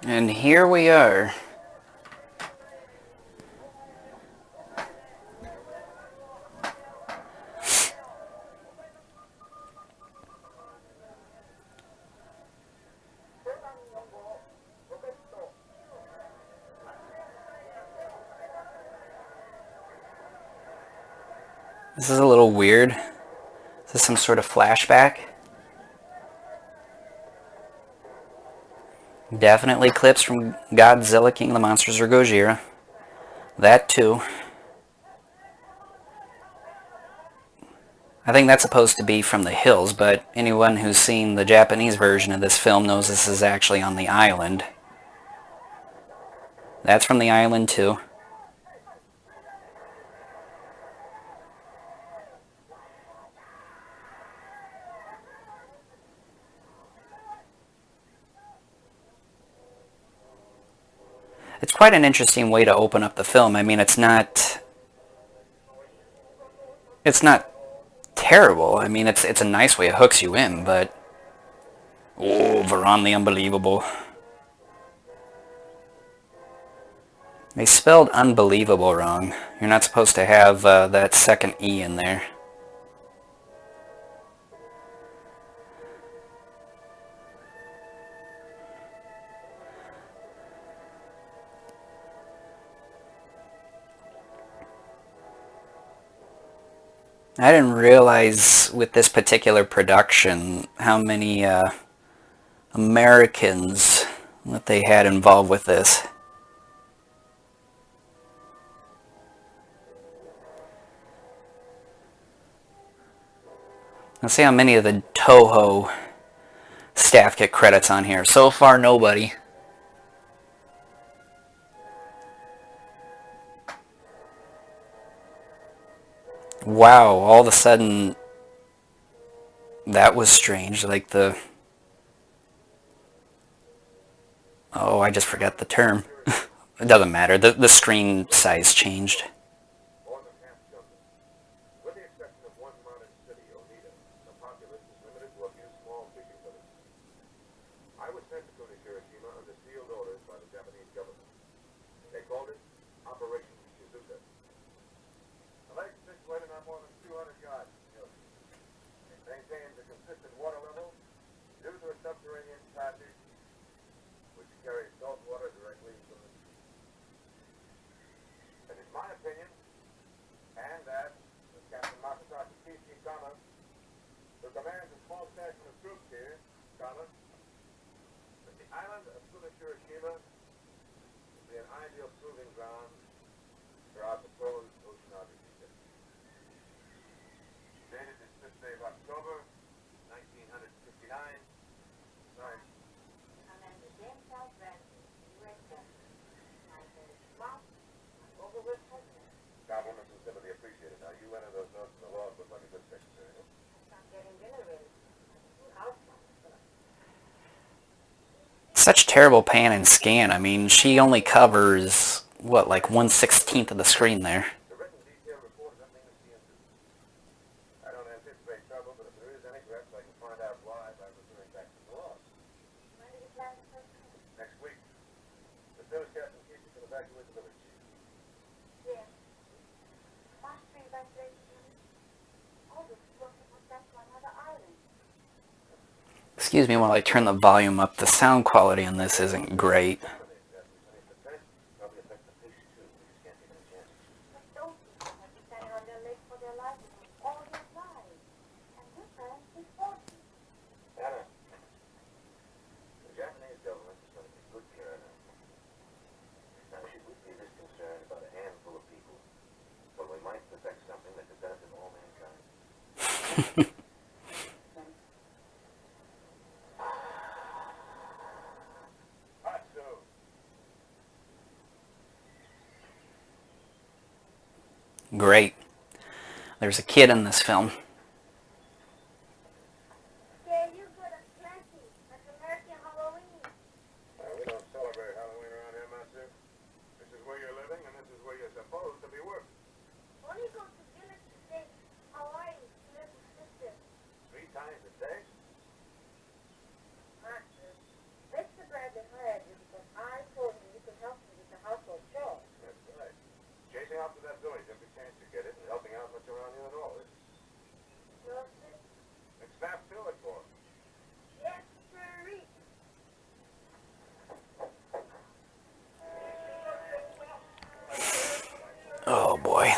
And here we are. This is a little weird. Is this some sort of flashback? Definitely clips from Godzilla, King of the Monsters, or Gojira. That too. I think that's supposed to be from the hills, but anyone who's seen the Japanese version of this film knows this is actually on the island. That's from the island too. It's quite an interesting way to open up the film. I mean, it's not terrible. I mean, it's a nice way. It hooks you in, but oh, Varan the Unbelievable. They spelled unbelievable wrong. You're not supposed to have that second E in there. I didn't realize with this particular production how many Americans that they had involved with this. Let's see how many of the Toho staff get credits on here. So far, nobody. Wow, all of a sudden, that was strange. Like oh, I just forgot the term. It doesn't matter. The screen size changed. Such terrible pan and scan. I mean, she only covers, what, like 1/16 of the screen there. Excuse me while I turn the volume up. The sound quality on this isn't great. Great. There's a kid in this film.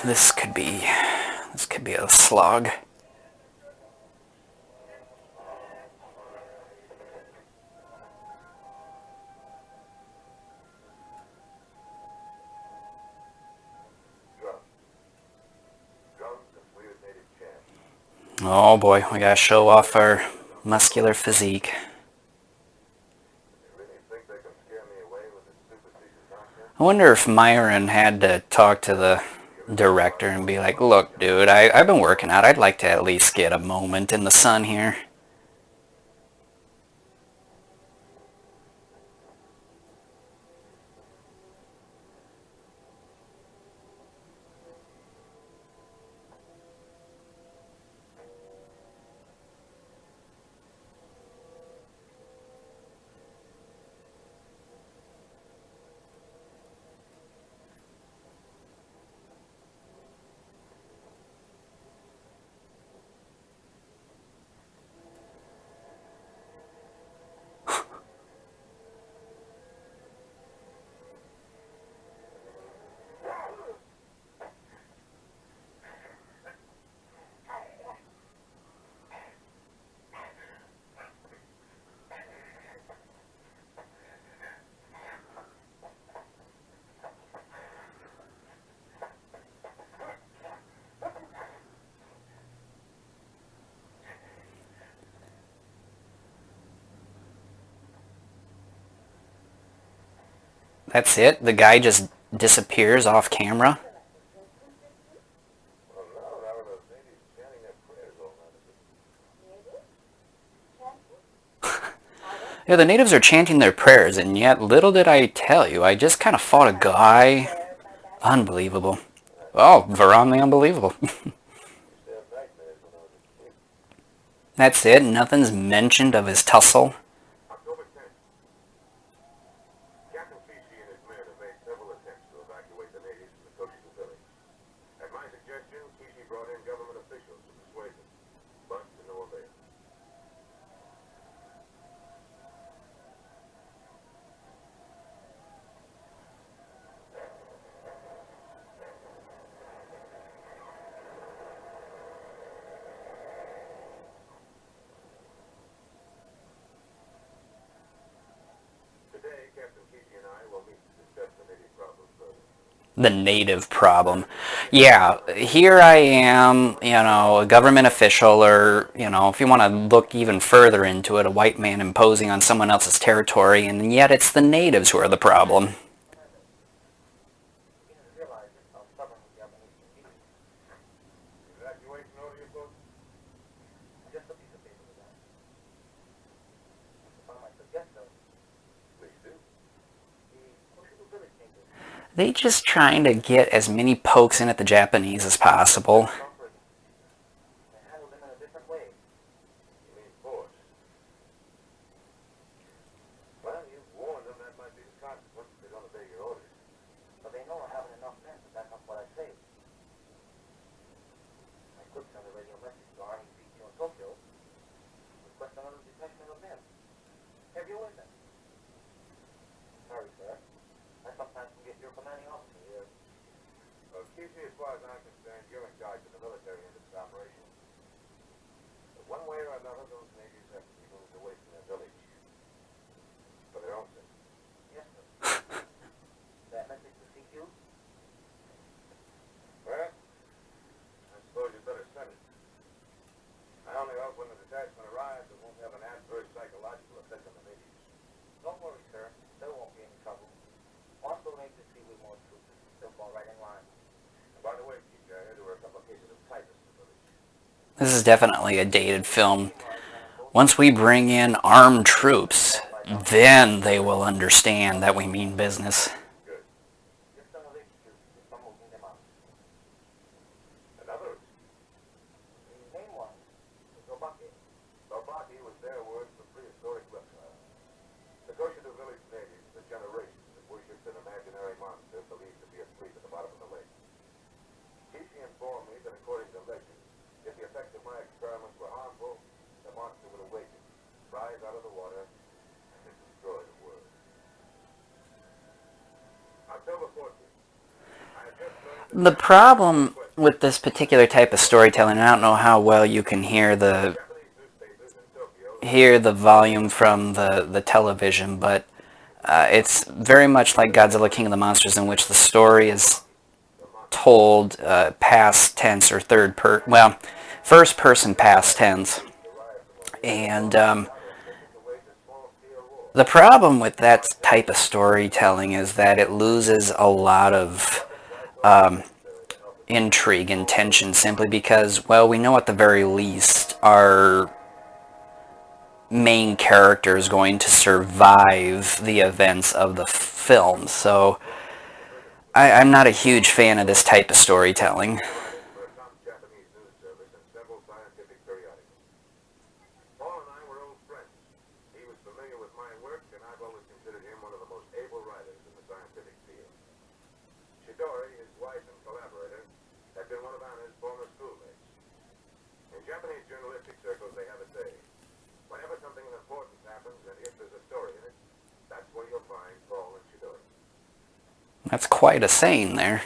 This could be a slog. Oh boy, we gotta show off our muscular physique. I wonder if Myron had to talk to the director and be like, look, dude, I've been working out. I'd like to at least get a moment in the sun here. That's it? The guy just disappears off camera? Yeah, the natives are chanting their prayers, and yet little did I tell you, I just kind of fought a guy. Unbelievable. Oh, Varan the Unbelievable. That's it? Nothing's mentioned of his tussle? The native problem. Yeah, here I am, a government official, or, if you want to look even further into it, a white man imposing on someone else's territory, and yet it's the natives who are the problem. They just trying to get as many pokes in at the Japanese as possible. This is definitely a dated film. Once we bring in armed troops, then they will understand that we mean business. The problem with this particular type of storytelling, I don't know how well you can hear the volume from the television, but it's very much like Godzilla King of the Monsters, in which the story is told past tense or first person past tense. And the problem with that type of storytelling is that it loses a lot of intrigue and tension simply because, well, we know at the very least our main character is going to survive the events of the film. So I'm not a huge fan of this type of storytelling. That's quite a saying there.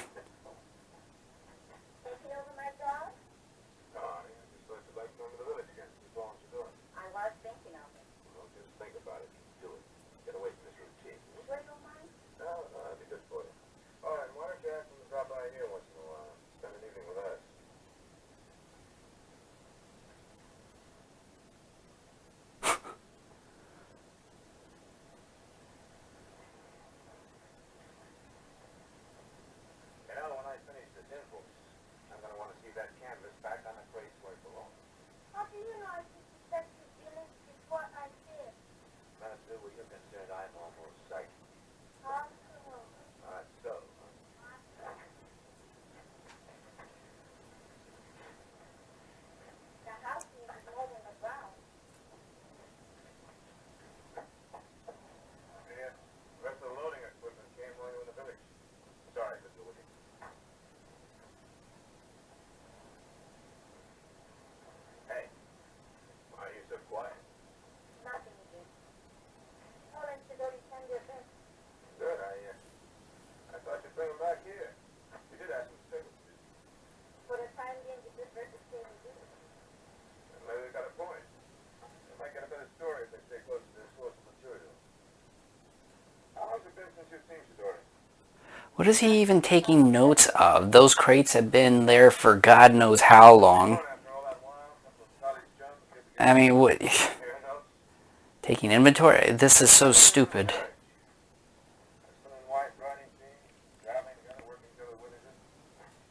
What is he even taking notes of? Those crates have been there for God knows how long. I mean, what? Taking inventory? This is so stupid.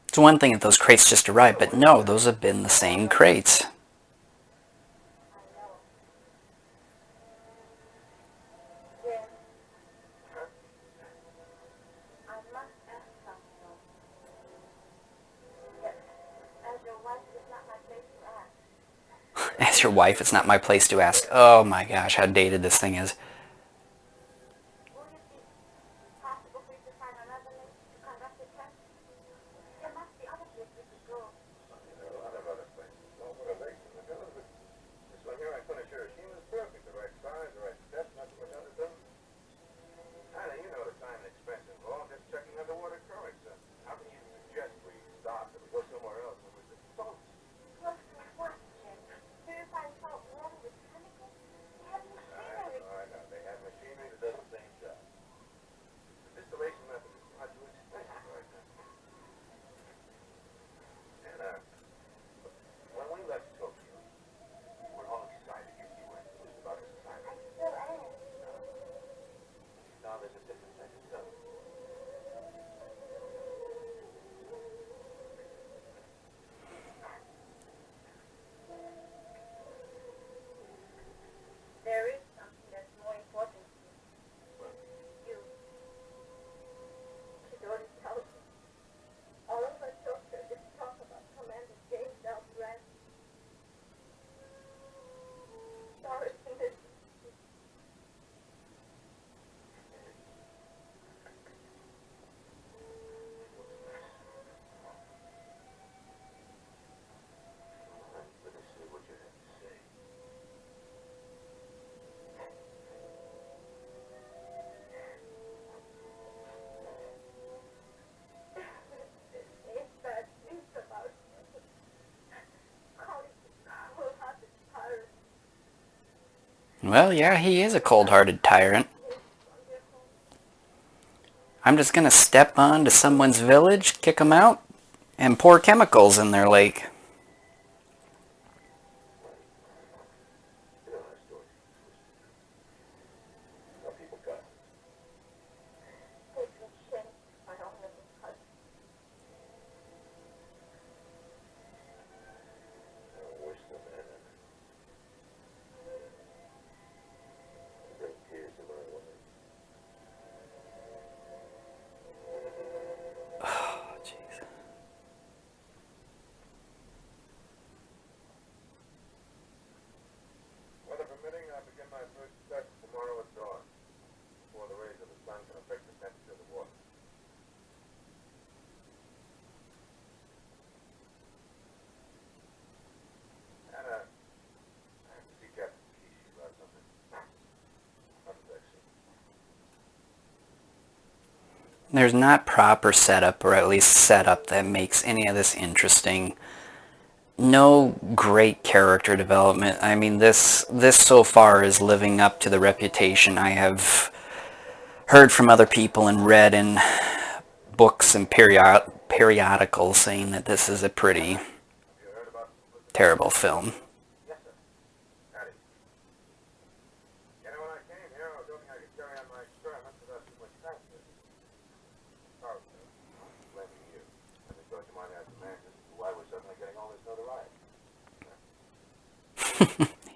It's one thing if those crates just arrived, but no, those have been the same crates. As your wife, it's not my place to ask. Oh my gosh, how dated this thing is. Well, yeah, he is a cold-hearted tyrant. I'm just gonna step onto someone's village, kick them out, and pour chemicals in their lake. There's not proper setup, or at least setup that makes any of this interesting. No great character development. I mean, this so far is living up to the reputation I have heard from other people and read in books and periodicals saying that this is a pretty terrible film.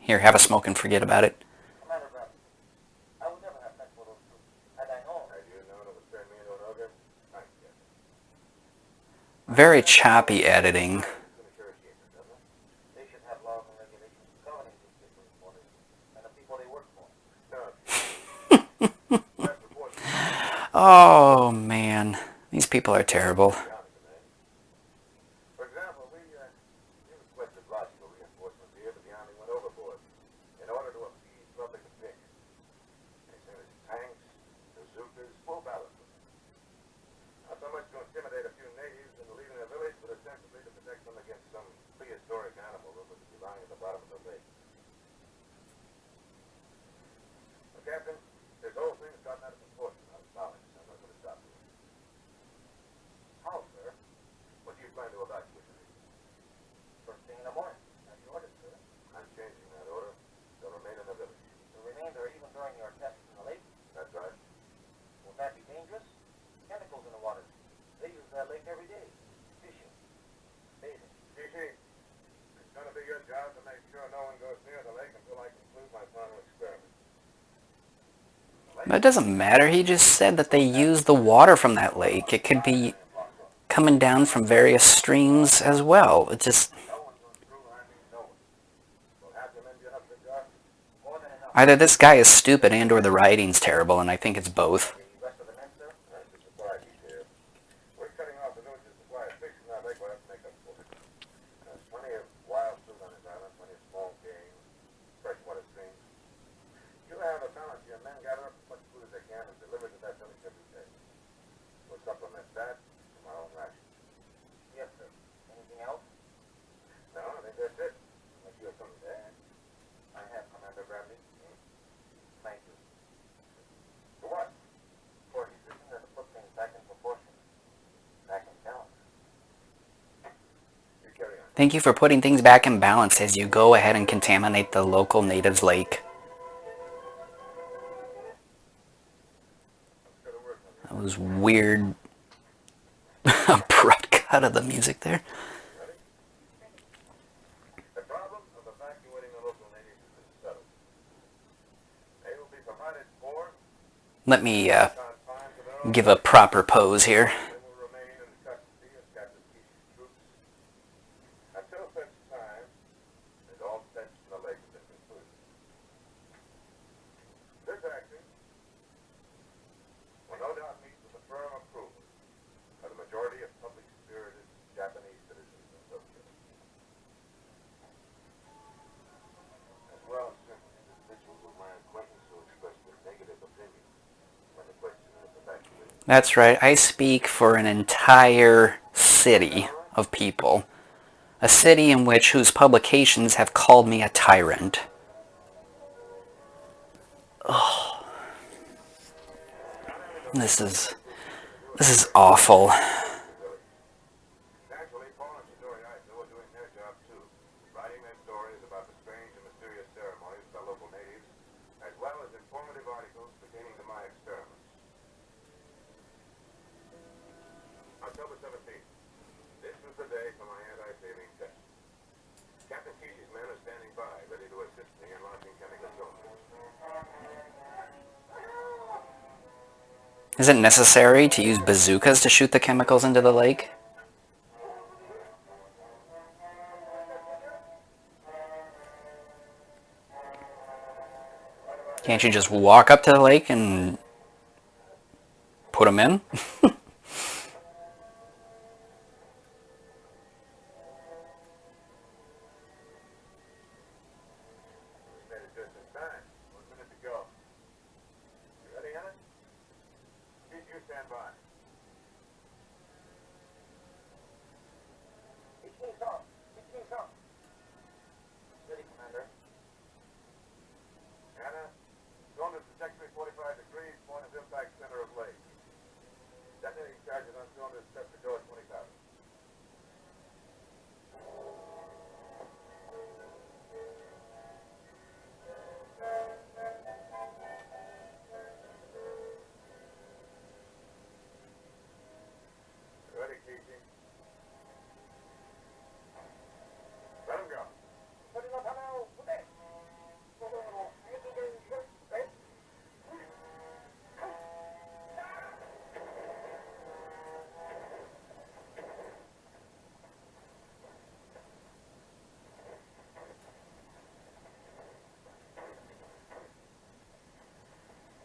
Here, have a smoke and forget about it. Very choppy editing. Oh man, these people are terrible. But it doesn't matter. He just said that they use the water from that lake. It could be coming down from various streams as well. It just... Either this guy is stupid and or the writing's terrible, and I think it's both. Thank you for putting things back in balance as you go ahead and contaminate the local natives' lake. That was weird. Abrupt cut of the music there. Let me give a proper pose here. That's right, I speak for an entire city of people. A city in which whose publications have called me a tyrant. This is awful. Naturally, Paul and Shidori Aizo are doing their job too, writing their stories about the strange and mysterious ceremonies of the local natives, as well as informative articles pertaining to my experiments. October 17th. This was the day for my anti-saline test. Captain Kishi's men are standing by, ready to assist me in launching chemical cylinders. Is it necessary to use bazookas to shoot the chemicals into the lake? Can't you just walk up to the lake and put them in? We made it just in time. 1 minute to go. You ready, Hannah? Keep you stand by. Ready, Commander. Hannah, cylinder trajectory 45 degrees, point of impact center of lake. Detonating charges on cylinders set to go at 20,000. Ready, Kishi? Let him go.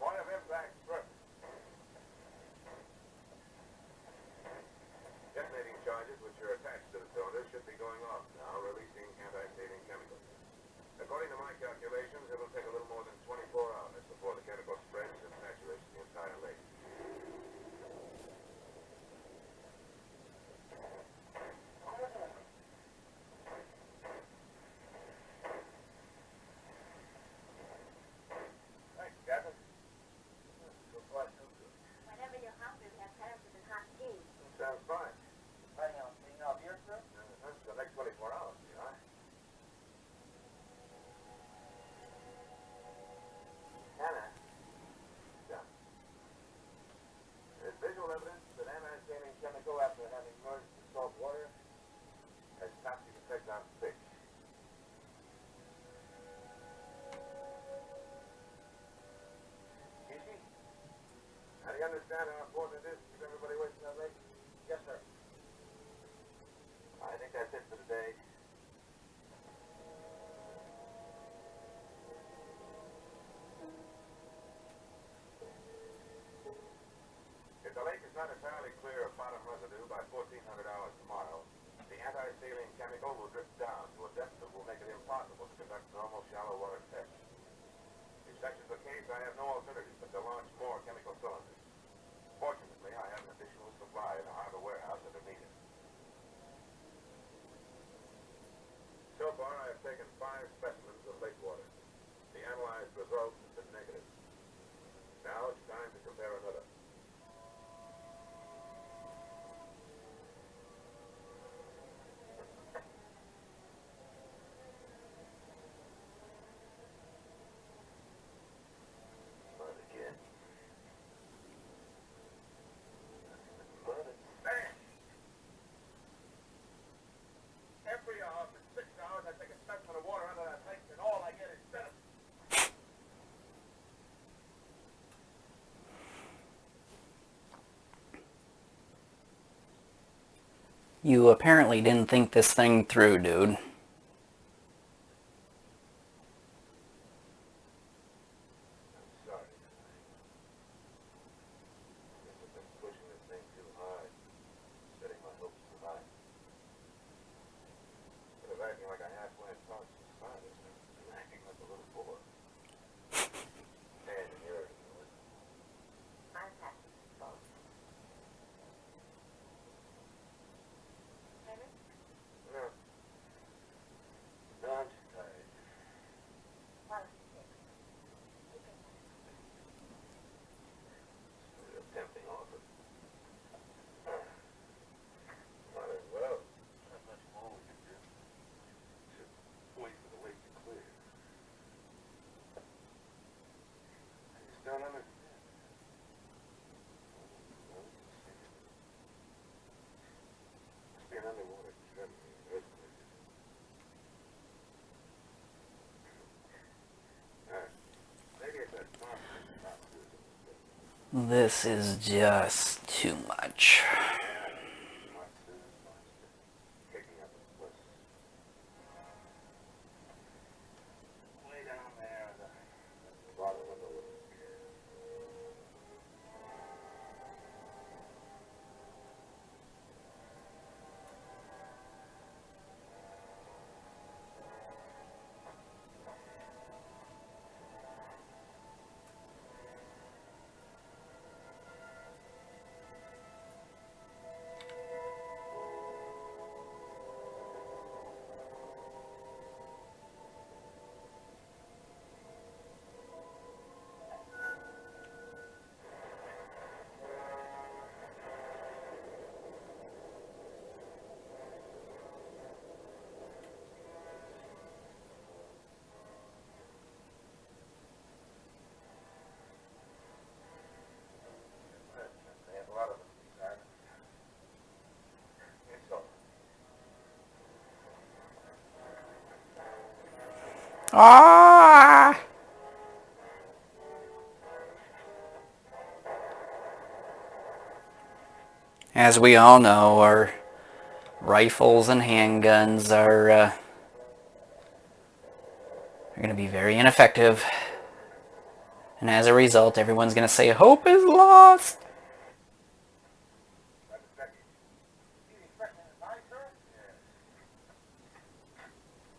Point of impact perfect. Detonating charges, which are attached to the cylinder, should be going off now, releasing anti-saline chemicals. According to my calculations, it will take a little more than 24 hours before the chemical spreads and saturates the entire lake. Thanks, Captain. So far, so good. Whenever you're hungry, we have carrots and hot tea. Sounds fine. Planning on staying out here, sir? The next 24 hours, you know? Hannah. Done. There's visual evidence that anti-saline chemical, after having merged with salt water, has toxic effect on fish. Kishi? Now, do you understand how important it is to keep everybody away from that lake? Yes, sir. I think that's it for today. If the lake is not entirely clear of bottom residue by 1400 hours tomorrow, the anti-saline chemical will drift down to a depth that will make it impossible to conduct normal shallow water tests. If such is the case, I have no alternative but to launch more chemical cylinders. Fortunately, I have an additional supply in the harbor warehouse if it needed. So far, I have taken 5 specimens of lake water. The analyzed results have been negative. Now it's time to compare another. Mud again. Mud and sand. Every hour for 6 hours, I take a specimen of water under that lake, and all I get is sediment. You apparently didn't think this thing through, dude. Sorry. Guess I've been pushing this thing too hard, setting my hopes too high. Instead of acting like a half-wit thought society, I'm acting like a little boy. And you're I'm happy. no. This is just too much. Kicking up a fuss. Way down there at the bottom of the lake. They have a lot of them, these islands. It's all. Ah! As we all know, our rifles and handguns are going to be very ineffective. And as a result, everyone's going to say, hope is lost. That's Becky. You expecting a knife, sir? Yes.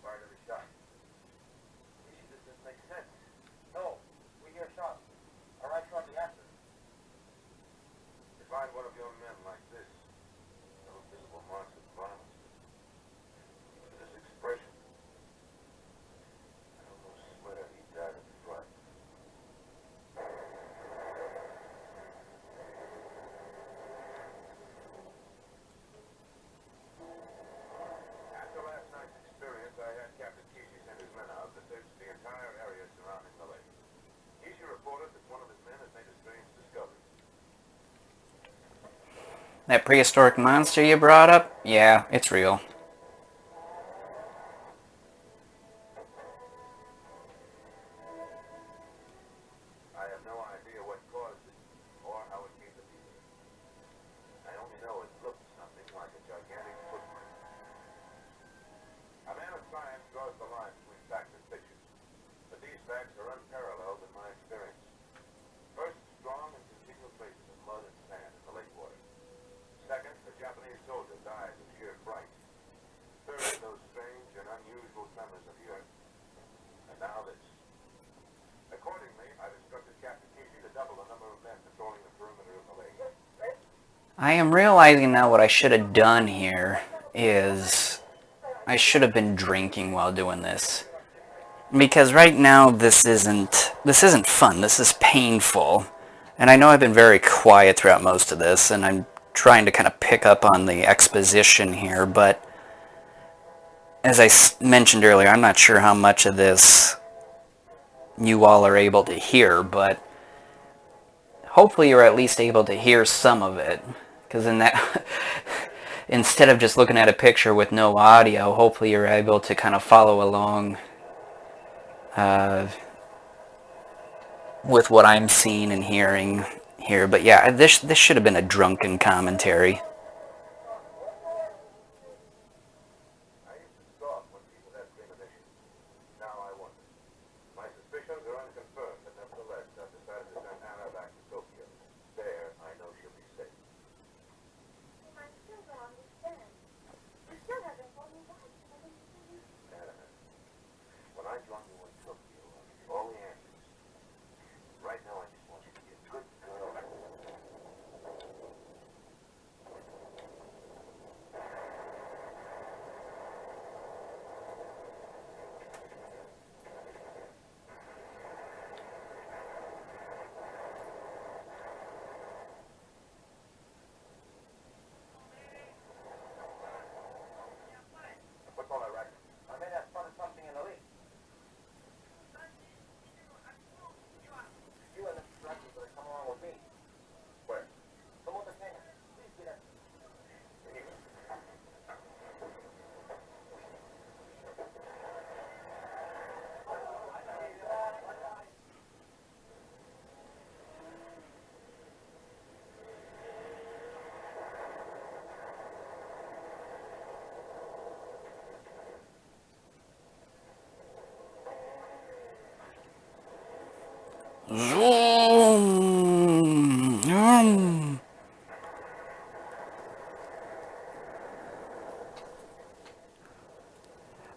Fired every shot. You see, this doesn't make sense. No, we hear shots. All right, shortly after. To find one of your men like this, no visible marks of violence. This expression. I almost swear he died of fright. After last night's experience, I had Captain Kesey send his men out to search the entire area surrounding the lake. Kesey reported that one of his men had made a strange discovery. That prehistoric monster you brought up? Yeah, it's real. I have no idea what caused it or how it came to be. I only know it looked something like a gigantic footprint. A man of science draws the line between fact and fiction, but these facts are unparalleled in my experience. First, strong and continual traces of mud and sand in the lake water. Second, a Japanese soldier dies of sheer fright. Third, those strange and unusual tremors of the earth. And now this. Accordingly, I've instructed Captain Kesey to double the number of men patrolling the perimeter of the lake. I am realizing now what I should have done here is I should have been drinking while doing this. Because right now this isn't fun. This is painful. And I know I've been very quiet throughout most of this, and I'm trying to kind of pick up on the exposition here, but as I mentioned earlier, I'm not sure how much of this you all are able to hear, but hopefully you're at least able to hear some of it. Because in that, instead of just looking at a picture with no audio, hopefully you're able to kind of follow along with what I'm seeing and hearing here. But yeah, this should have been a drunken commentary. I used to scoff when people had premonitions. Now I wonder. My suspicions are unconfirmed, but nevertheless, I've decided to send Anna back to Tokyo. There, I know she'll be safe. I still don't understand. You still haven't told me why. Anna, when I join you in Tokyo, I'll give you all the answers. Right now, I just want you to be a good girl.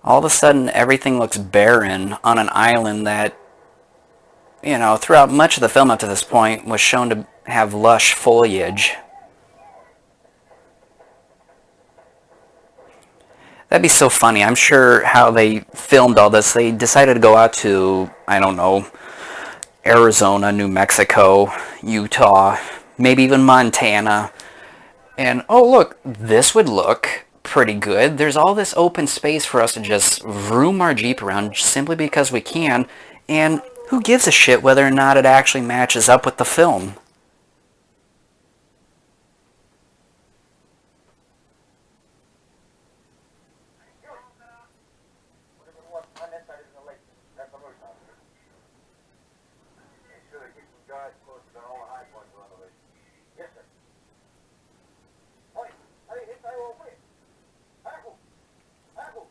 All of a sudden, everything looks barren on an island that, throughout much of the film up to this point was shown to have lush foliage. That'd be so funny. I'm sure how they filmed all this. They decided to go out to, I don't know, Arizona, New Mexico, Utah, maybe even Montana. And, oh, look, this would look pretty good. There's all this open space for us to just vroom our Jeep around simply because we can. And who gives a shit whether or not it actually matches up with the film? On that side is the lake. That's the moose house. Make sure they keep some guys close to all the high points around the lake. Yes, sir. Oi, hey, it's I will wait. Apple. Apple.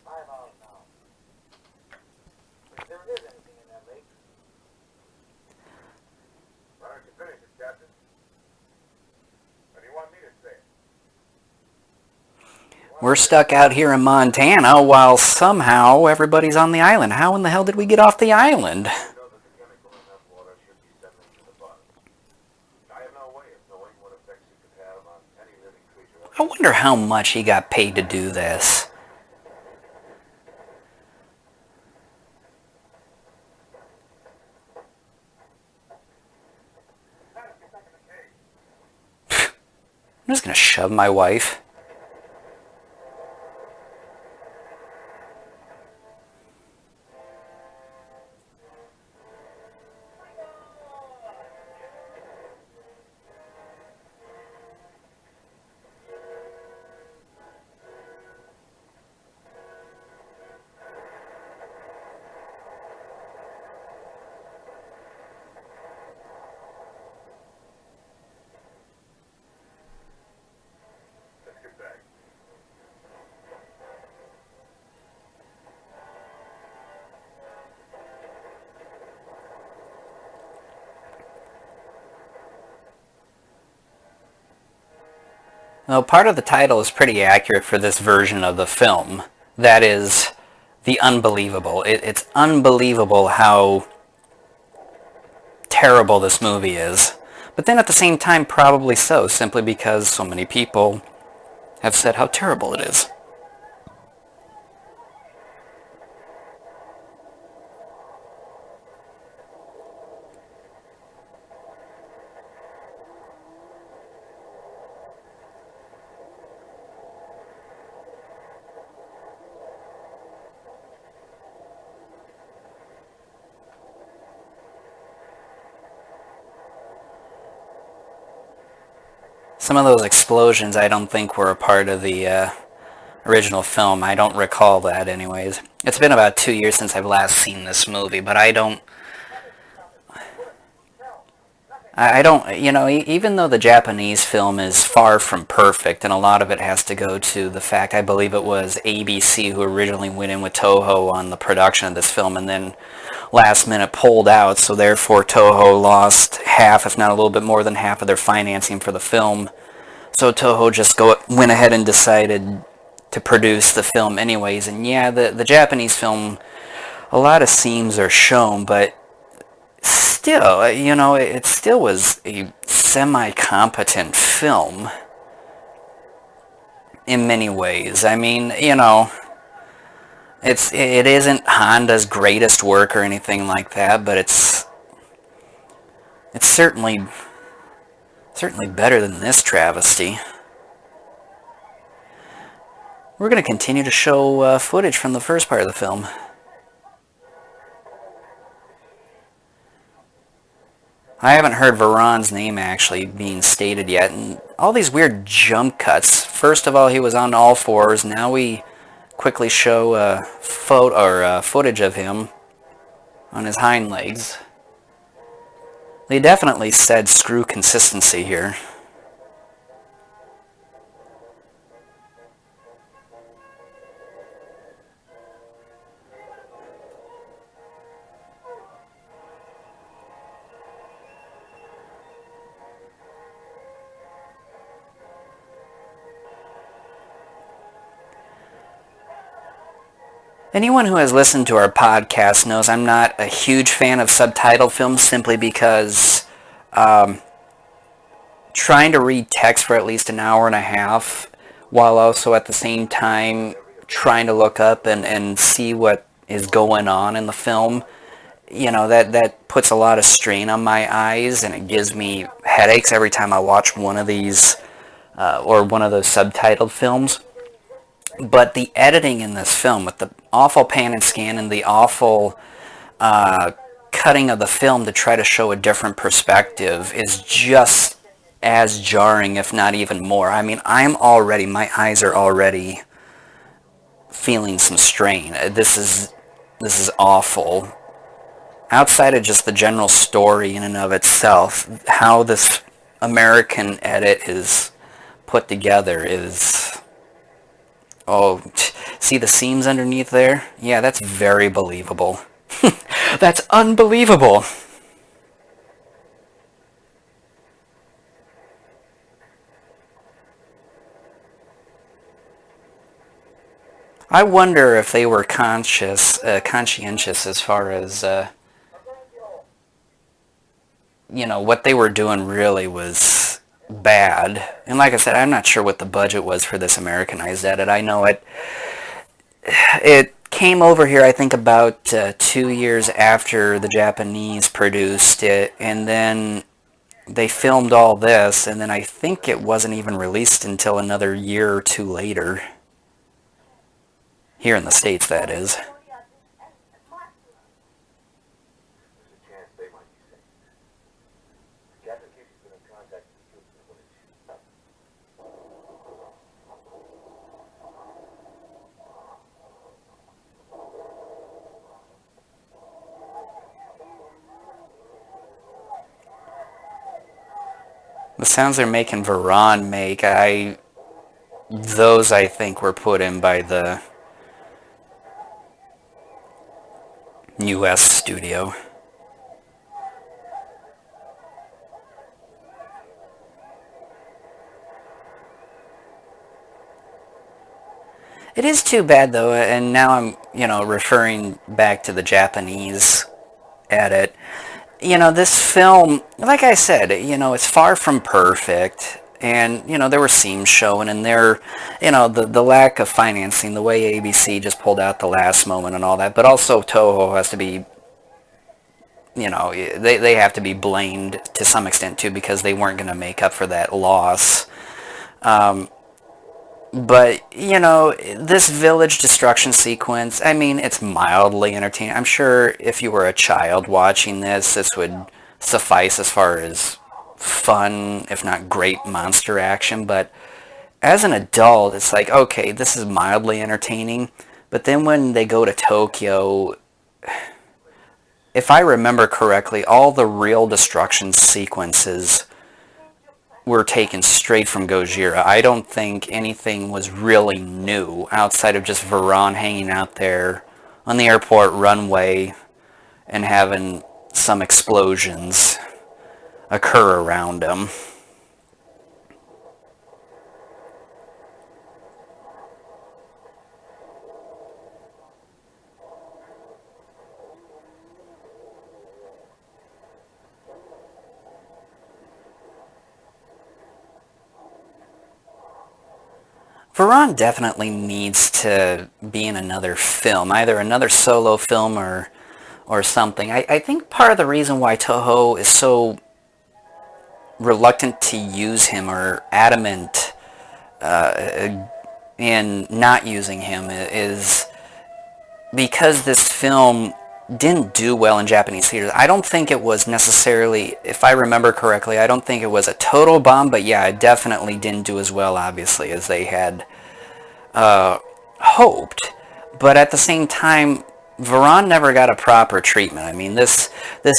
$5 now. If there is anything in that lake. Why don't you finish it, Captain? What do you want me to say? We're stuck out here in Montana while somehow everybody's on the island. How in the hell did we get off the island? You know that the chemical in that water should be settling to the bottom. I have no way of knowing what effects it could have on any living creature. I wonder how much he got paid to do this. I'm just gonna shove my wife. Let's get back. Well, part of the title is pretty accurate for this version of the film. That is, The Unbelievable. It's unbelievable how terrible this movie is. But then at the same time, probably so, simply because so many people have said how terrible it is. Some of those explosions I don't think were a part of the original film. I don't recall that anyways. It's been about 2 years since I've last seen this movie, but I don't, even though the Japanese film is far from perfect, and a lot of it has to go to the fact, I believe it was ABC who originally went in with Toho on the production of this film, and then last minute pulled out, so therefore Toho lost half, if not a little bit more than half of their financing for the film. So Toho just went ahead and decided to produce the film anyways. And yeah, the Japanese film, a lot of scenes are shown, but still, it still was a semi-competent film in many ways. I mean, it isn't Honda's greatest work or anything like that, but it's certainly better than this travesty. We're going to continue to show footage from the first part of the film. I haven't heard Varan's name actually being stated yet, and all these weird jump cuts. First of all, he was on all fours. Now we quickly show footage of him on his hind legs. They definitely said screw consistency here. Anyone who has listened to our podcast knows I'm not a huge fan of subtitled films simply because trying to read text for at least an hour and a half while also at the same time trying to look up and see what is going on in the film, that puts a lot of strain on my eyes, and it gives me headaches every time I watch one of these or one of those subtitled films. But the editing in this film, with the awful pan and scan and the awful cutting of the film to try to show a different perspective, is just as jarring, if not even more. I mean, my eyes are already feeling some strain. This is awful. Outside of just the general story in and of itself, how this American edit is put together is... Oh, see the seams underneath there? Yeah, that's very believable. That's unbelievable. I wonder if they were conscientious as far as, what they were doing really was bad. And like I said, I'm not sure what the budget was for this Americanized edit. I know it came over here, I think, about 2 years after the Japanese produced it, and then they filmed all this, and then I think it wasn't even released until another year or two later. Here in the States, that is. There's a chance they might be safe. Captain Casey's been in contact with the troops in the village. The sounds they're making Varan make, those I think were put in by the U.S. studio. It is too bad though, and now I'm, referring back to the Japanese edit. This film, like I said, it's far from perfect. And, there were seams showing, and the lack of financing, the way ABC just pulled out the last moment and all that. But also Toho has to be, they have to be blamed to some extent too, because they weren't going to make up for that loss. But, this village destruction sequence, I mean, it's mildly entertaining. I'm sure if you were a child watching this would suffice as far as fun, if not great monster action. But as an adult, it's like, okay, this is mildly entertaining. But then when they go to Tokyo, if I remember correctly, all the real destruction sequences were taken straight from Gojira. I don't think anything was really new outside of just Varan hanging out there on the airport runway and having some explosions occur around him. Varan definitely needs to be in another film, either another solo film or something. I think part of the reason why Toho is so reluctant to use him, or adamant in not using him, is because this film didn't do well in Japanese theaters. I don't think it was necessarily, if I remember correctly, I don't think it was a total bomb, but yeah, it definitely didn't do as well, obviously, as they had hoped. But at the same time, Varan never got a proper treatment. I mean, this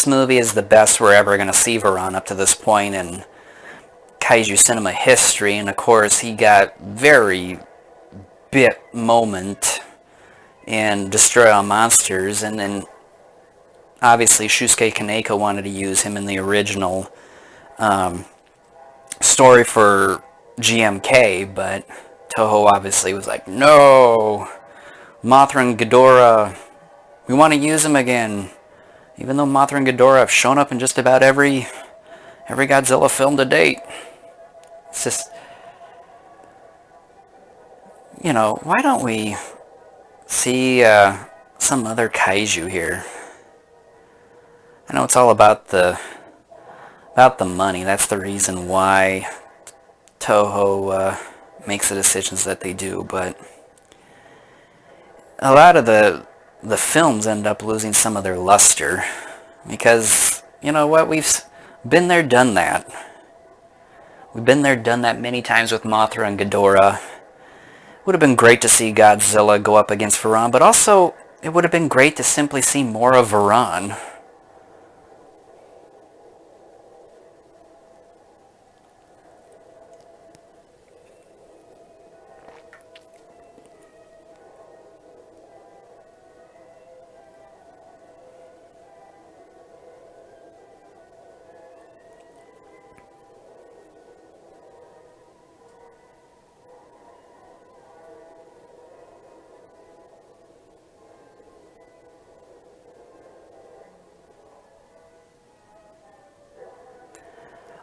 movie is the best we're ever going to see Varan up to this point in Kaiju cinema history, and of course, he got very bit moment in Destroy All Monsters, and then obviously Shusuke Kaneko wanted to use him in the original story for GMK, but Toho obviously was like, no, Mothra and Ghidorah, we want to use them again. Even though Mothra and Ghidorah have shown up in just about every Godzilla film to date. It's just, why don't we see some other kaiju here? I know it's all about the money. That's the reason why Toho makes the decisions that they do. But a lot of the films end up losing some of their luster because, you know what, we've been there, done that. We've been there, done that many times with Mothra and Ghidorah. Would have been great to see Godzilla go up against Varan, but also it would have been great to simply see more of Varan.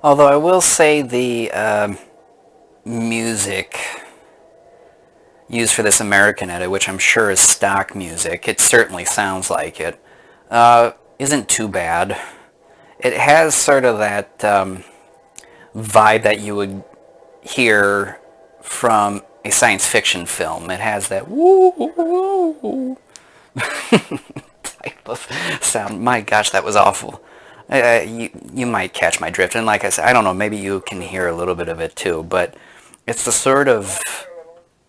Although I will say the music used for this American edit, which I'm sure is stock music, it certainly sounds like it, isn't too bad. It has sort of that vibe that you would hear from a science fiction film. It has that woo woo woo type of sound. My gosh, that was awful. You might catch my drift, and like I said, I don't know, maybe you can hear a little bit of it too, but it's the sort of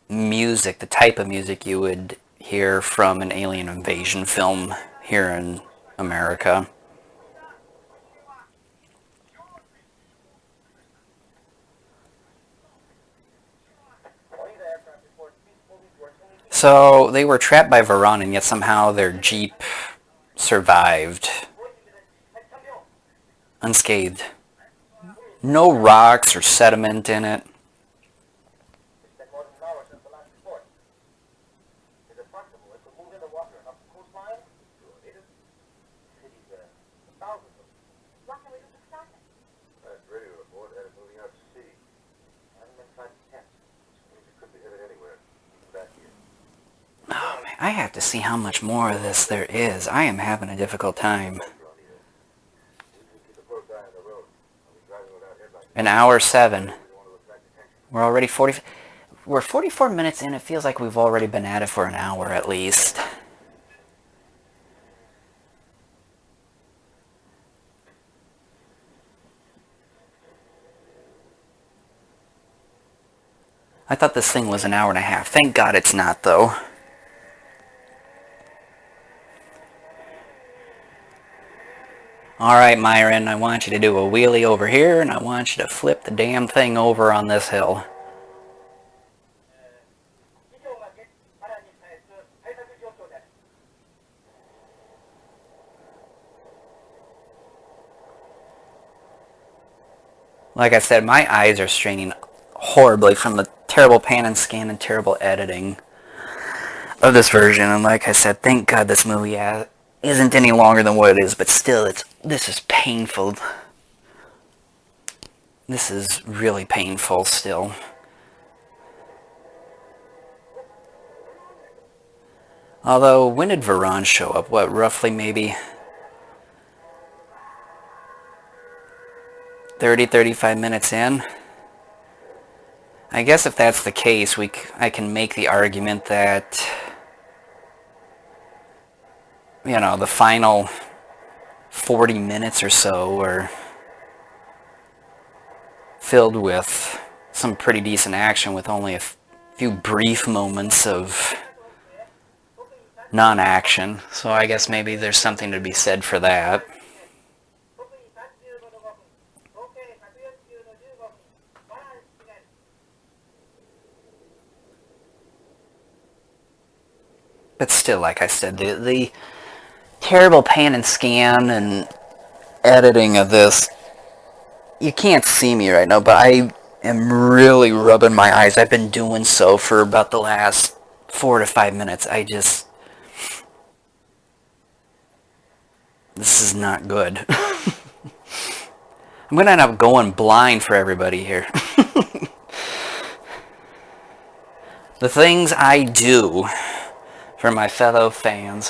music, the type of music you would hear from an alien invasion film here in America. So they were trapped by Varan, and yet somehow their jeep survived unscathed. No rocks or sediment in it. What can we do to stop it? That's radio report had it moving out to sea. Hasn't been tried to catch. Means it could be headed anywhere. Back here. Oh man, I have to see how much more of this there is. I am having a difficult time. An hour 7. We're already 40. We're 44 minutes in. It feels like we've already been at it for an hour at least. I thought this thing was an hour and a half. Thank God it's not, though. Alright, Myron, I want you to do a wheelie over here, and I want you to flip the damn thing over on this hill. Like I said, my eyes are straining horribly from the terrible pan and scan and terrible editing of this version, and like I said, thank God this movie isn't any longer than what it is, but still, this is painful. This is really painful still. Although, when did Varan show up? What, roughly maybe 35 minutes in? I guess if that's the case, I can make the argument that, you know, the final 40 minutes or so are filled with some pretty decent action with only a few brief moments of non-action. So I guess maybe there's something to be said for that. But still, like I said, the terrible pan and scan and editing of this, you can't see me right now, but I am really rubbing my eyes. I've been doing so for about the last 4 to 5 minutes. This is not good. I'm going to end up going blind for everybody here. The things I do for my fellow fans.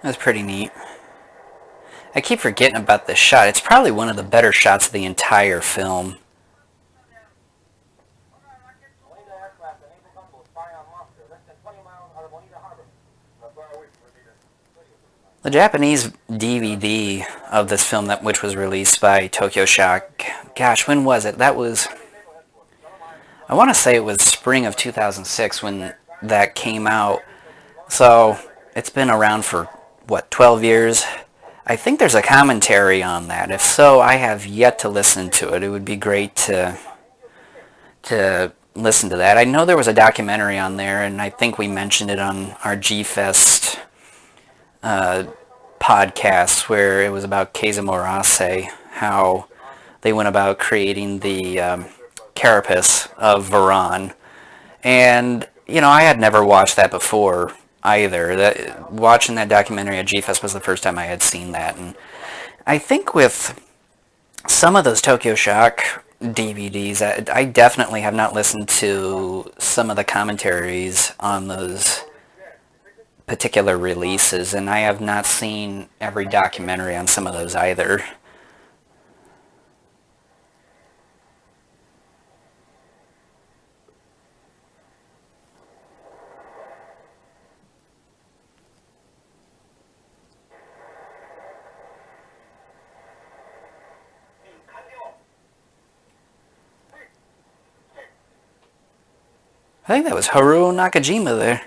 That's pretty neat. I keep forgetting about this shot. It's probably one of the better shots of the entire film. The Japanese DVD of this film, which was released by Tokyo Shock, gosh, when was it? That was, I want to say it was spring of 2006 when that came out. So it's been around for, what, 12 years? I think there's a commentary on that. If so, I have yet to listen to it. It would be great to listen to that. I know there was a documentary on there, and I think we mentioned it on our G-Fest podcast, where it was about Keizo, how they went about creating the carapace of Varan. And, you know, I had never watched that before either. Watching that documentary at G-Fest was the first time I had seen that. And I think with some of those Tokyo Shock DVDs, I definitely have not listened to some of the commentaries on those particular releases, and I have not seen every documentary on some of those either. I think that was Haruo Nakajima there.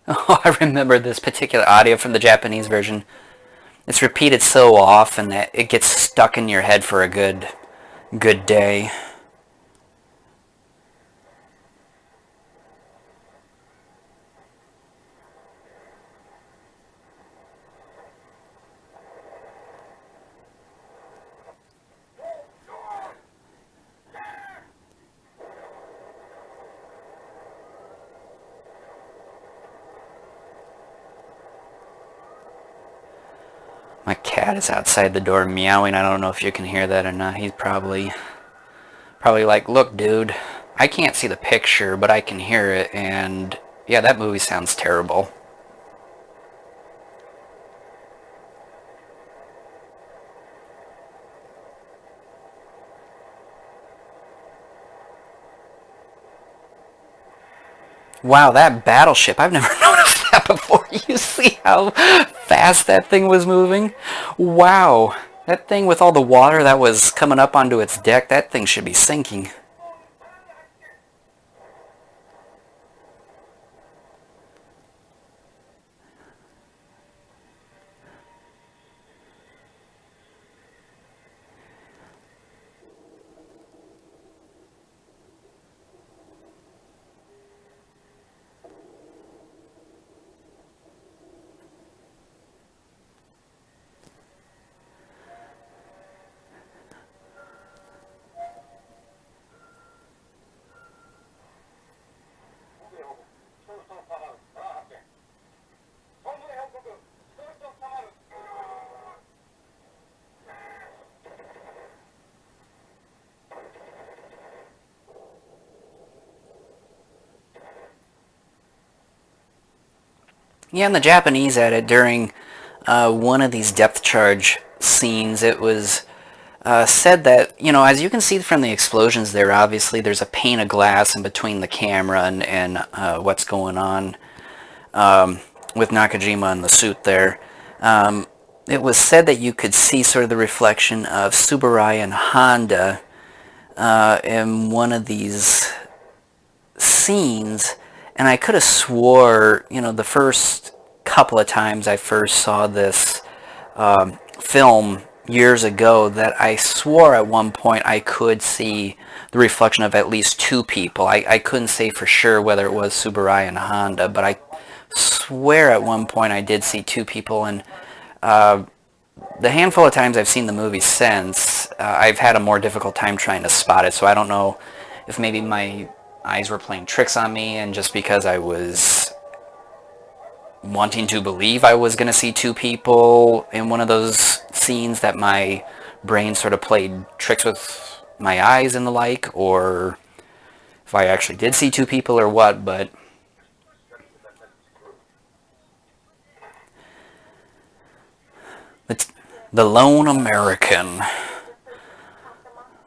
Oh, I remember this particular audio from the Japanese version. It's repeated so often that it gets stuck in your head for a good day. My cat is outside the door meowing. I don't know if you can hear that or not. He's probably like, look, dude, I can't see the picture, but I can hear it, and yeah, that movie sounds terrible. Wow, that battleship, I've never noticed that before. You see how fast that thing was moving? Wow, that thing with all the water that was coming up onto its deck, that thing should be sinking. Yeah, in the Japanese edit, during one of these depth charge scenes, it was said that, as you can see from the explosions there, obviously there's a pane of glass in between the camera and what's going on with Nakajima in the suit there. It was said that you could see sort of the reflection of Subaraya and Honda in one of these scenes, and I could have swore, the first couple of times I first saw this film years ago, that I swore at one point I could see the reflection of at least two people. I couldn't say for sure whether it was Subaraya and Honda, but I swear at one point I did see two people, and the handful of times I've seen the movie since, I've had a more difficult time trying to spot it, so I don't know if maybe my eyes were playing tricks on me, and just because I was wanting to believe I was going to see two people in one of those scenes, that my brain sort of played tricks with my eyes and the like, or if I actually did see two people or what, but it's the lone American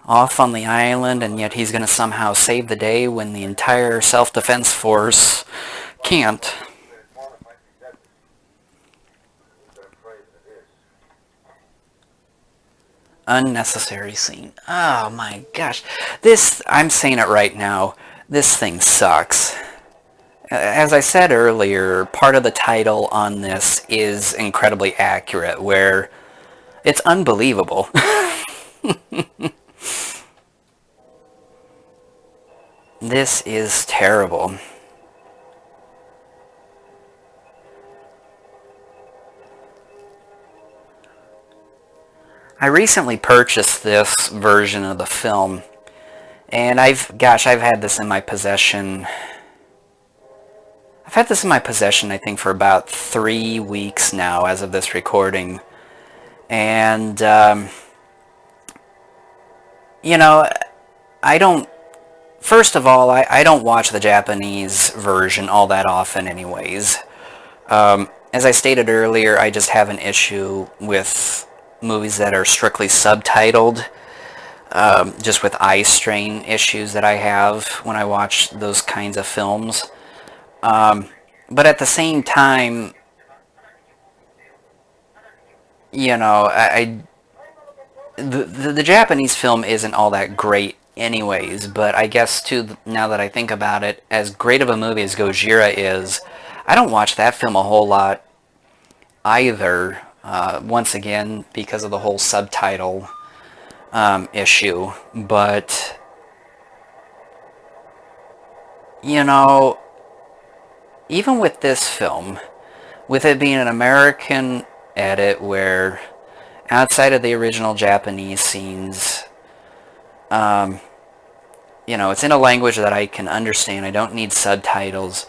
off on the island, and yet he's going to somehow save the day when the entire self-defense force can't. Unnecessary scene. Oh my gosh. I'm saying it right now, this thing sucks. As I said earlier, part of the title on this is incredibly accurate, where it's unbelievable. This is terrible. I recently purchased this version of the film, and I've had this in my possession. I've had this in my possession, I think, for about 3 weeks now as of this recording. And, I don't, first of all, I don't watch the Japanese version all that often anyways. As I stated earlier, I just have an issue with movies that are strictly subtitled, just with eye strain issues that I have when I watch those kinds of films. But at the same time, the Japanese film isn't all that great anyways, but I guess too, now that I think about it, as great of a movie as Gojira is, I don't watch that film a whole lot either, once again, because of the whole subtitle issue. But, even with this film, with it being an American edit where outside of the original Japanese scenes, it's in a language that I can understand. I don't need subtitles.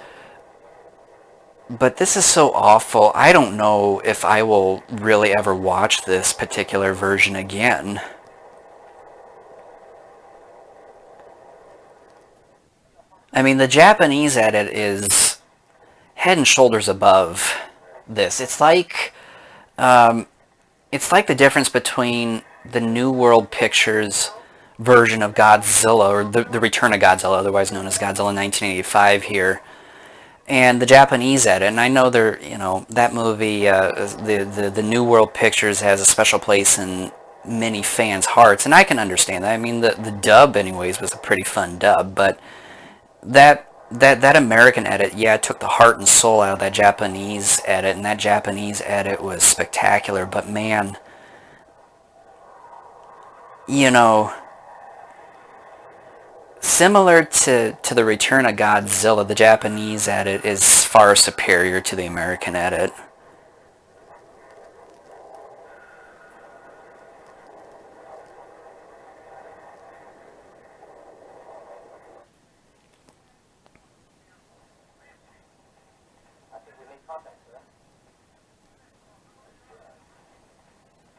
But this is so awful. I don't know if I will really ever watch this particular version again. I mean, the Japanese edit is head and shoulders above this. It's like the difference between the New World Pictures version of Godzilla, or the Return of Godzilla, otherwise known as Godzilla 1985 here, and the Japanese edit. And I know that movie, the New World Pictures, has a special place in many fans' hearts, and I can understand that. I mean, the dub, anyways, was a pretty fun dub, but that American edit, yeah, it took the heart and soul out of that Japanese edit, and that Japanese edit was spectacular. But man, similar to the Return of Godzilla, the Japanese edit is far superior to the American edit.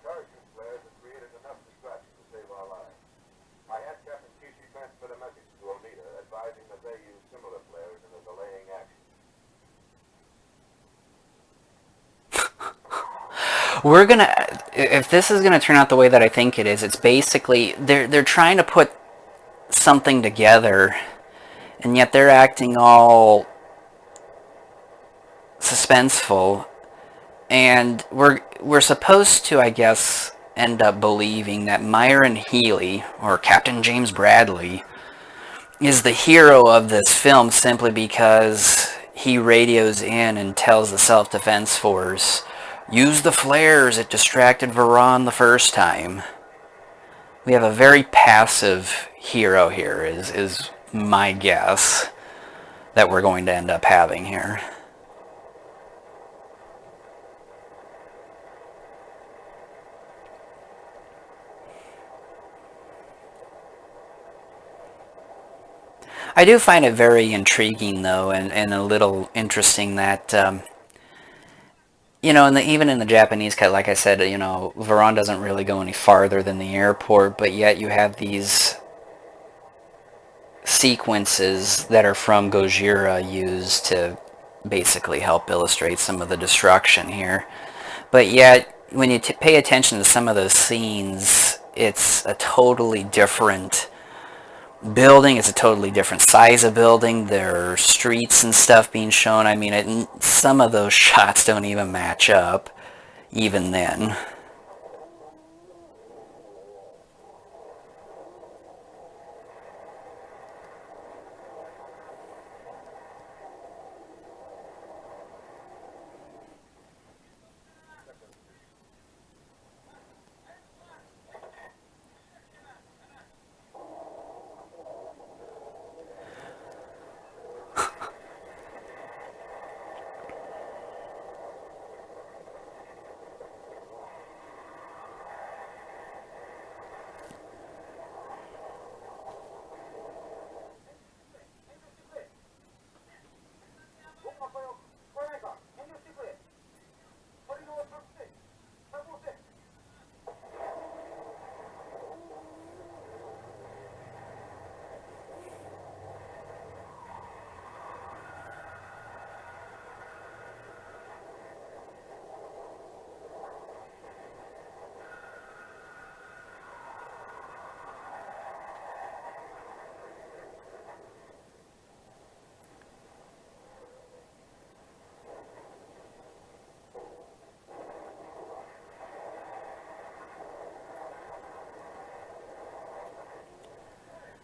Parachute flares have created enough distraction to save our lives. I had Captain Kishi transmit a message to Omida advising that they use similar flares in the delaying action. We're gonna, if this is gonna turn out the way that I think it is, it's basically they're trying to put something together, and yet they're acting all suspenseful, and we're supposed to, I guess, end up believing that Myron Healy, or Captain James Bradley, is the hero of this film simply because he radios in and tells the self-defense force, use the flares, it distracted Varan the first time. We have a very passive hero here, is my guess that we're going to end up having here. I do find it very intriguing, though, and a little interesting that, even in the Japanese cut, like I said, Varan doesn't really go any farther than the airport, but yet you have these sequences that are from Gojira used to basically help illustrate some of the destruction here. But yet, when you pay attention to some of those scenes, it's a totally different building. It's a totally different size of building. There are streets and stuff being shown. I mean, some of those shots don't even match up, even then.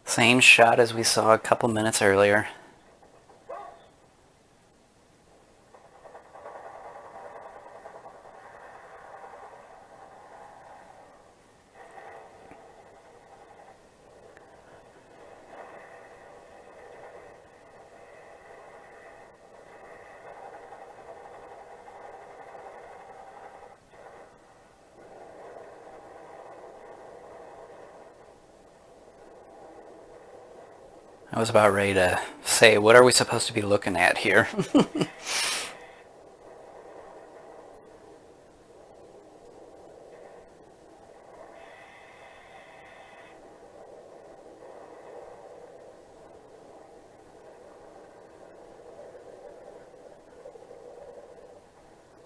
Same shot as we saw a couple minutes earlier. I was about ready to say, what are we supposed to be looking at here?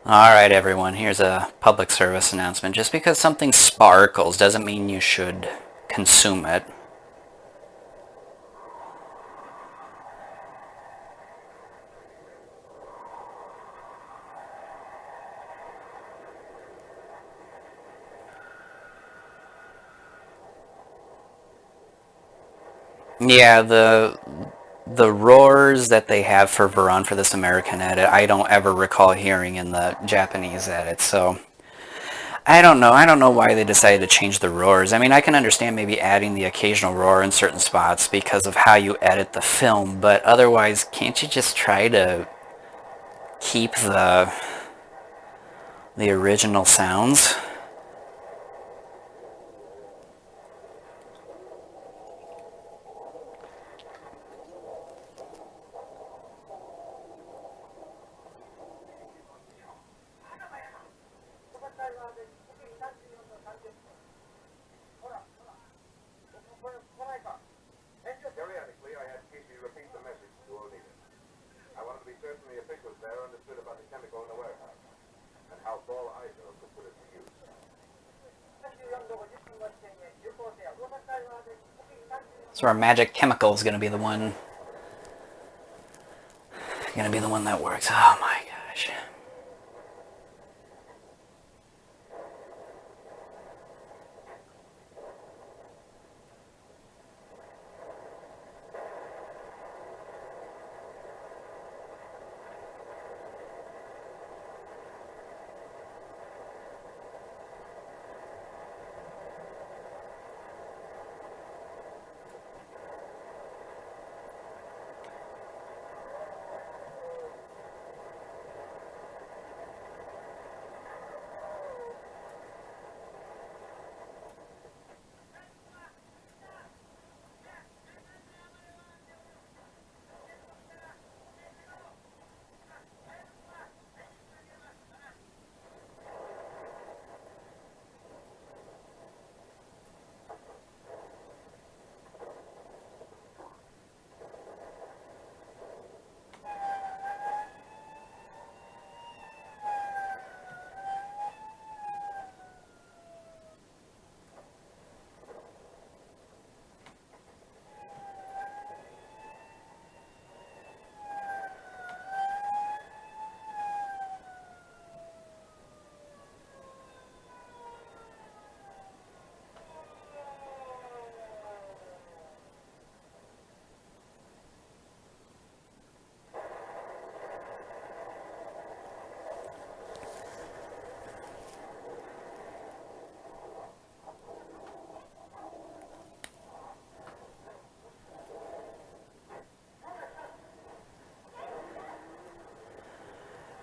Alright everyone, here's a public service announcement. Just because something sparkles doesn't mean you should consume it. Yeah, the roars that they have for Varan for this American edit, I don't ever recall hearing in the Japanese edit, so I don't know. I don't know why they decided to change the roars. I mean, I can understand maybe adding the occasional roar in certain spots because of how you edit the film, but otherwise, can't you just try to keep the original sounds? Periodically, I had Casey repeat the message to O'Neill. I wanted to be certain the officials there understood about the chemical in the warehouse and how Paul Iso could put it So our magic chemical is going to be the one that works. Oh my gosh.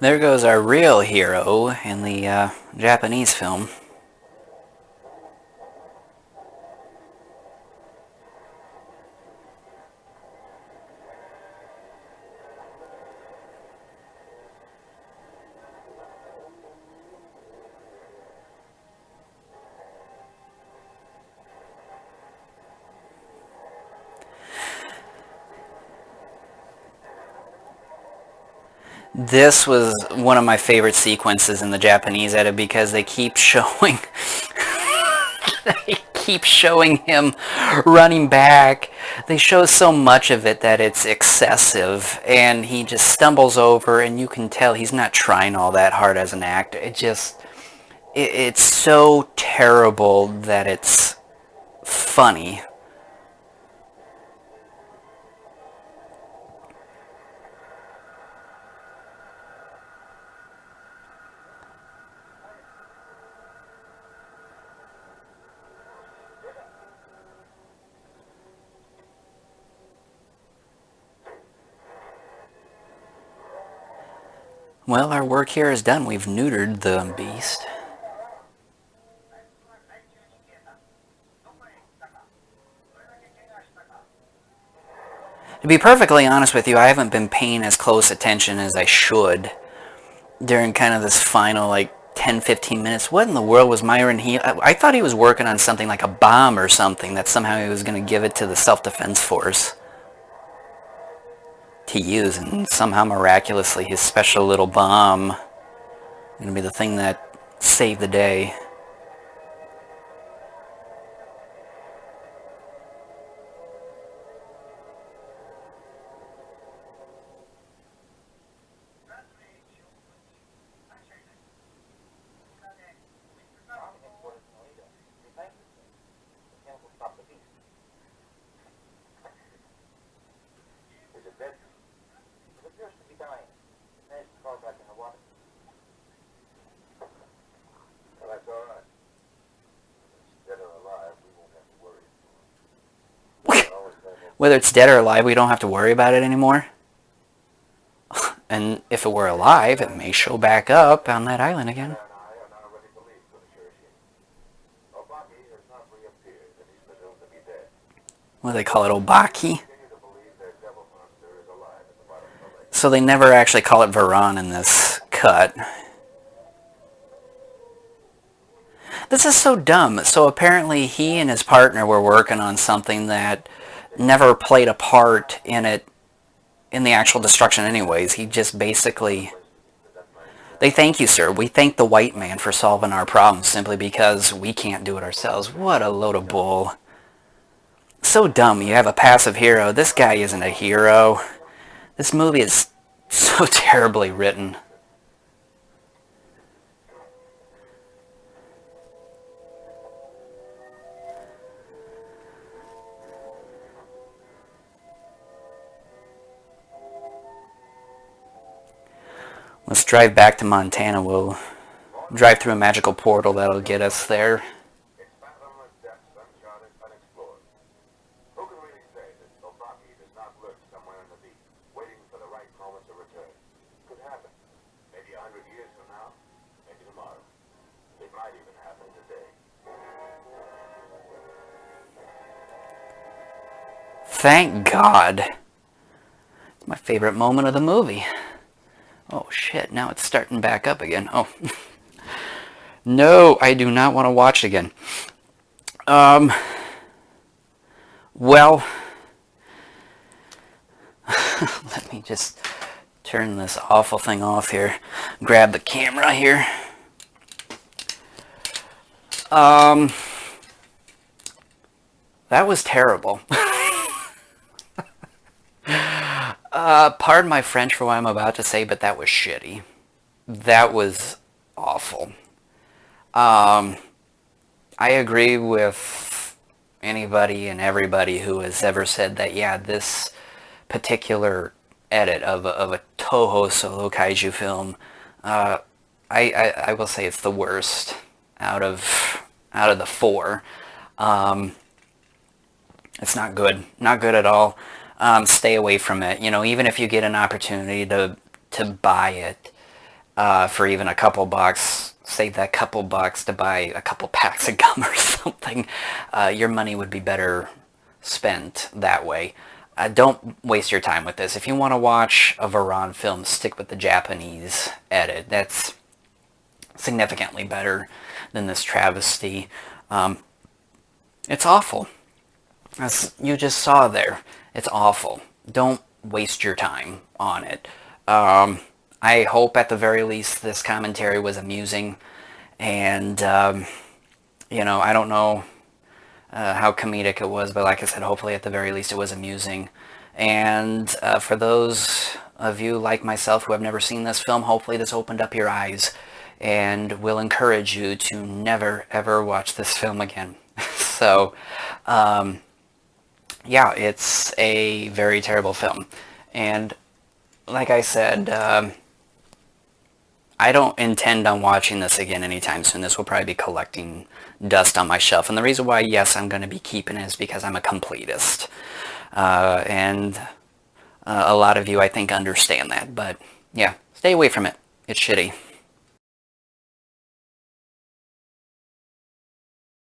There goes our real hero in the Japanese film. This was one of my favorite sequences in the Japanese edit because they keep showing they keep showing him running back. They show so much of it that it's excessive, and he just stumbles over, and you can tell he's not trying all that hard as an actor. It's so terrible that it's funny. Well, our work here is done. We've neutered the beast. To be perfectly honest with you, I haven't been paying as close attention as I should during kind of this final, like, 10-15 minutes. What in the world was Myron I thought he was working on something like a bomb or something, that somehow he was going to give it to the self-defense force to use, and somehow miraculously his special little bomb going to be the thing that saved the day. Whether it's dead or alive, we don't have to worry about it anymore. And if it were alive, it may show back up on that island again. What do they call it, Obaki? So they never actually call it Varan in this cut. This is so dumb. So apparently he and his partner were working on something that never played a part in it, in the actual destruction anyways. He just basically... They thank you, sir. We thank the white man for solving our problems simply because we can't do it ourselves. What a load of bull. So dumb. You have a passive hero. This guy isn't a hero. This movie is so terribly written. Let's drive back to Montana. We'll drive through a magical portal that'll get us there. Its fathomless depths uncharted, unexplored. Who can really say that Obaki does not lurk somewhere in the deep, waiting for the right moment to return? Could happen. Maybe 100 years from now. Maybe tomorrow. It might even happen today. Thank God. It's my favorite moment of the movie. Oh shit, now it's starting back up again. Oh. No, I do not want to watch it again. Well, let me just turn this awful thing off here. Grab the camera here. That was terrible. Pardon my French for what I'm about to say, but that was shitty. That was awful. I agree with anybody and everybody who has ever said that, yeah, this particular edit of a Toho solo kaiju film, I will say it's the worst out of the four. It's not good. Not good at all. Stay away from it. You know, even if you get an opportunity to buy it for even a couple bucks, save that couple bucks to buy a couple packs of gum or something. Your money would be better spent that way. Don't waste your time with this. If you want to watch a Varan film, stick with the Japanese edit. That's significantly better than this travesty. It's awful. As you just saw there, it's awful. Don't waste your time on it. I hope at the very least this commentary was amusing, and you know, I don't know how comedic it was, but like I said, hopefully at the very least it was amusing. And for those of you like myself who have never seen this film, hopefully this opened up your eyes and will encourage you to never ever watch this film again. So yeah, it's a very terrible film. And like I said, I don't intend on watching this again anytime soon. This will probably be collecting dust on my shelf. And the reason why, yes, I'm going to be keeping it is because I'm a completist. And a lot of you, I think, understand that. But yeah, stay away from it. It's shitty.